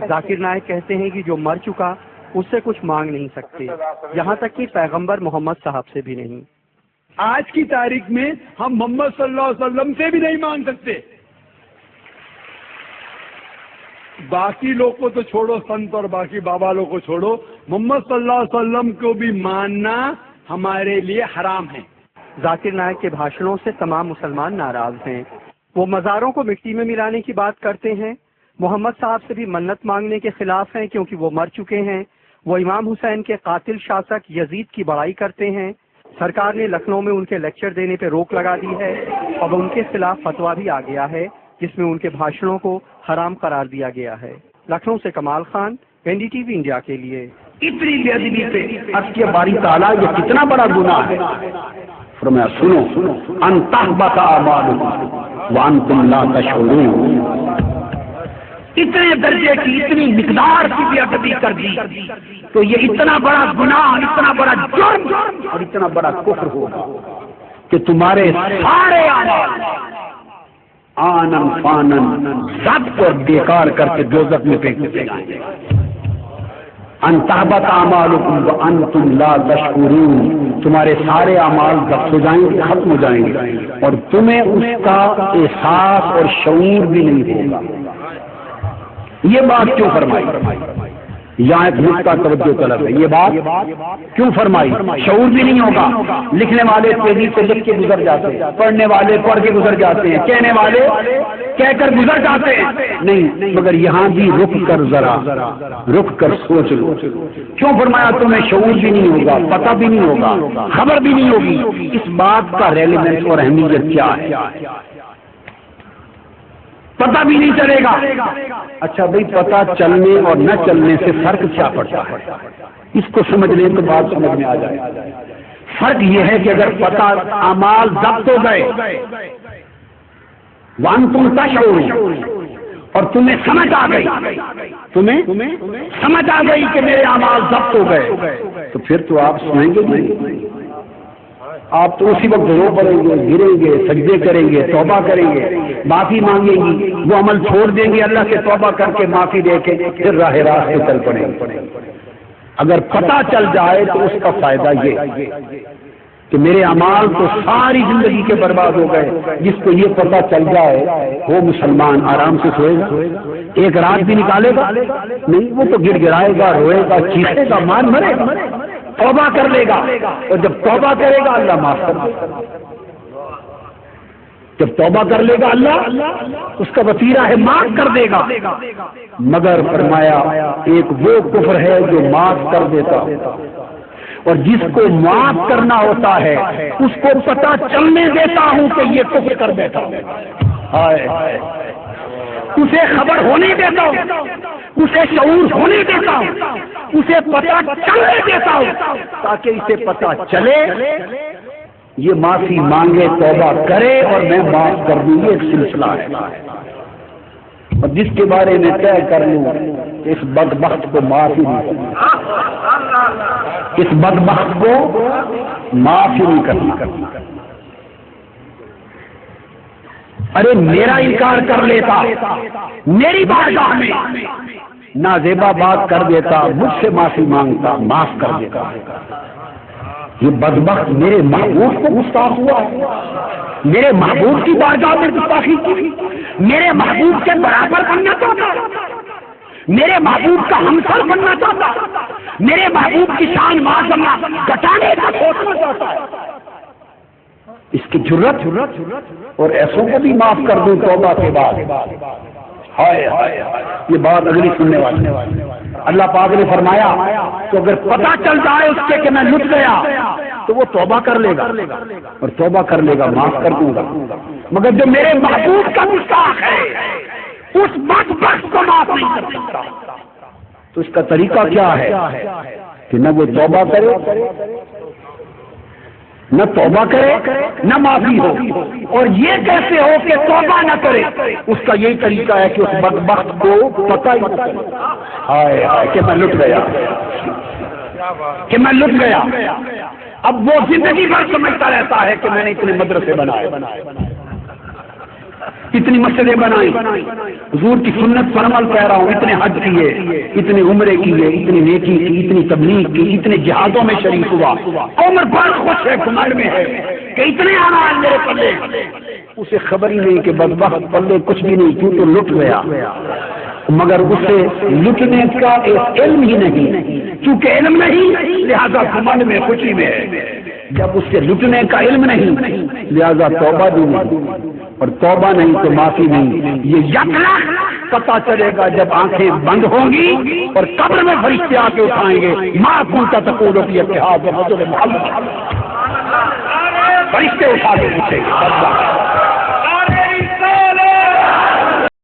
ذاکر نائک کہتے ہیں کہ جو مر چکا اس سے کچھ مانگ نہیں سکتے، یہاں تک کہ پیغمبر محمد صاحب سے بھی نہیں۔ آج کی تاریخ میں ہم محمد صلی اللہ علیہ وسلم سے بھی نہیں مانگ سکتے۔ باقی لوگ کو تو چھوڑو، سنت اور باقی بابا لوگ کو چھوڑو، محمد صلی اللہ علیہ وسلم کو بھی ماننا ہمارے لیے حرام ہے۔ ذاکر نائک کے بھاشنوں سے تمام مسلمان ناراض ہیں۔ وہ مزاروں کو مٹی میں ملانے کی بات کرتے ہیں، محمد صاحب سے بھی منت مانگنے کے خلاف ہیں کیونکہ وہ مر چکے ہیں۔ وہ امام حسین کے قاتل شاسک یزید کی بڑائی کرتے ہیں۔ سرکار نے لکھنؤ میں ان کے لیکچر دینے پہ روک لگا دی ہے اور ان کے خلاف فتویٰ بھی آ گیا ہے جس میں ان کے بھاشنوں کو حرام قرار دیا گیا ہے۔ لکھنؤ سے کمال خان، NDTV انڈیا کے لیے۔ اتنی بے ادبی سے عرض کیا باری تعالیٰ یہ کتنا بڑا گناہ ہے۔ فرمایا سنو، ان تحبط اعمالکم وانتم لا تشعرون، اتنے درجے کی اتنی مقدار کی بے ادبی کر دی تو یہ اتنا بڑا گناہ، اتنا بڑا جرم اور اتنا بڑا کفر ہوگا کہ تمہارے سارے اعمال آنن فانن ضبط اور بیکار کر کے دوزخ میں پھینک دیے جائیں گے۔ ان تحبط اعمالکم وانتم لا تشعرون، تمہارے سارے اعمال ضبط ہو جائیں گے، ختم ہو جائیں گے اور تمہیں اس کا احساس اور شعور بھی نہیں ہوگا۔ یہ بات کیوں فرمائی؟ یہاں ایک نقطہ توجہ طلب ہے۔ یہ بات کیوں فرمائی؟ شعور بھی نہیں ہوگا، لکھنے والے تیزی سے لکھ کے گزر جاتے ہیں، پڑھنے والے پڑھ کے گزر جاتے ہیں، کہنے والے کہہ کر گزر جاتے ہیں، نہیں مگر یہاں بھی رک کر ذرا رک کر سوچ لو۔ کیوں فرمایا تمہیں شعور بھی نہیں ہوگا، پتہ بھی نہیں ہوگا، خبر بھی نہیں ہوگی؟ اس بات کا ریلیونس اور اہمیت کیا ہے؟ پتہ بھی نہیں چلے گا۔ اچھا بھائی، پتہ چلنے اور نہ چلنے سے فرق کیا پڑتا ہے؟ اس کو سمجھ لیں تو بات سمجھ میں آ جائے۔ فرق یہ ہے کہ اگر پتہ اعمال ضبط ہو گئے وانتم تشعرون اور تمہیں سمجھ آ گئی، تمہیں سمجھ آ گئی کہ میرے اعمال ضبط ہو گئے، تو پھر تو آپ سوئیں گے نہیں، آپ تو اسی وقت رو پڑیں گے، گریں گے، سجدے کریں گے، توبہ کریں گے، معافی مانگیں گی، وہ عمل چھوڑ دیں گے، اللہ سے توبہ کر کے معافی دے کے پھر راہ راست پہ چل پڑیں گے۔ اگر پتہ چل جائے تو اس کا فائدہ یہ کہ میرے اعمال تو ساری زندگی کے برباد ہو گئے۔ جس کو یہ پتہ چل جائے وہ مسلمان آرام سے سوئے گا، ایک رات بھی نکالے گا نہیں، وہ تو گر گرائے گا، روئے گا، چیخے گا، مان مرے گا، توبہ کر لے گا، اور جب توبہ کرے گا اللہ معاف کر دے گا۔ جب توبہ کر لے گا اللہ اس کا وسیلہ ہے معاف کر دے گا۔ مگر فرمایا ایک وہ کفر ہے جو معاف کر دیتا، اور جس کو معاف کرنا ہوتا ہے اس کو پتہ چلنے دیتا ہوں کہ یہ کفر کر بیٹھا، ہائے اسے خبر ہونے دیتا ہوں، اسے شعور ہونے دیتا ہوں، اسے پتہ چلنے دیتا ہوں تاکہ اسے پتہ چلے، یہ معافی مانگے، توبہ کرے اور میں معاف کر دوں۔ یہ ایک سلسلہ ہے، اور جس کے بارے میں طے کر لوں اس بدبخت کو معاف ہی نہیں کرنا، اس بدبخت کو معاف ہی نہیں کرنا۔ ارے میرا انکار کر لیتا، میری بارگاہ میں نازیبا بات کر دیتا، مجھ سے معافی مانگتا، معاف کر دیتا۔ یہ بدبخت میرے محبوب کو گستاخ ہوا، میرے محبوب کی بارگاہ میں گستاخی کی، میرے محبوب کے برابر بننا چاہتا، میرے محبوب کا ہمسر بننا چاہتا، میرے محبوب کی شان معظمہ گٹانے کا سوچنا چاہتا ہے۔ اس کی جرت اور ایسوں کو بھی معاف کر دوں توبہ کے بعد، ہائے ہائے یہ بات اگلی سننے والی۔ اللہ پاک نے فرمایا تو اگر پتہ چل جائے اس کے کہ میں لٹ گیا تو وہ توبہ کر لے گا، اور توبہ کر لے گا، معاف کر دوں گا۔ مگر جو میرے محبوب کا گستاخ ہے اس بدبخت کو معاف نہیں کر سکتا۔ تو اس کا طریقہ کیا ہے کہ نہ وہ توبہ کرے، نہ توبہ کرے، نہ معافی ہو، اور یہ کیسے ہو کہ توبہ نہ کرے؟ اس کا یہی طریقہ ہے کہ اس بدبخت کو پتہ ہی نہ چلے، ہائے ہائے کہ میں لٹ گیا، کہ میں لٹ گیا۔ اب وہ زندگی بھر سمجھتا رہتا ہے کہ میں نے اتنے مدرسے بنائے، اتنی مسجدیں بنائی، حضور کی سنت پر عمل کہہ رہا ہوں، اتنے حج کیے، اتنے عمرے کیے، اتنی نیکی کی، اتنی تبلیغ کی، اتنے جہادوں میں شریک ہوا، عمر بڑا خوش ہے، گھمنڈ میں ہے کہ اتنے اعمال میرے پلے، اسے خبر ہی نہیں کہ بدبخت پلے کچھ بھی نہیں، کیوں تو لٹ گیا، مگر اسے لٹنے کا ایک علم ہی نہیں، چونکہ علم نہیں لہذا گھمنڈ میں خوشی میں ہے، جب اس سے لٹنے کا علم نہیں لہذا توبہ بھی نہیں، اور توبہ نہیں تو معافی نہیں، یہ یقینا پتا چلے گا جب آنکھیں بند ہوں گی اور قبر میں فرشتے آ کے اٹھائیں گے، ما کنت تقول فی اتحاد رسول محمد، فرشتے اٹھا کے پوچھیں گے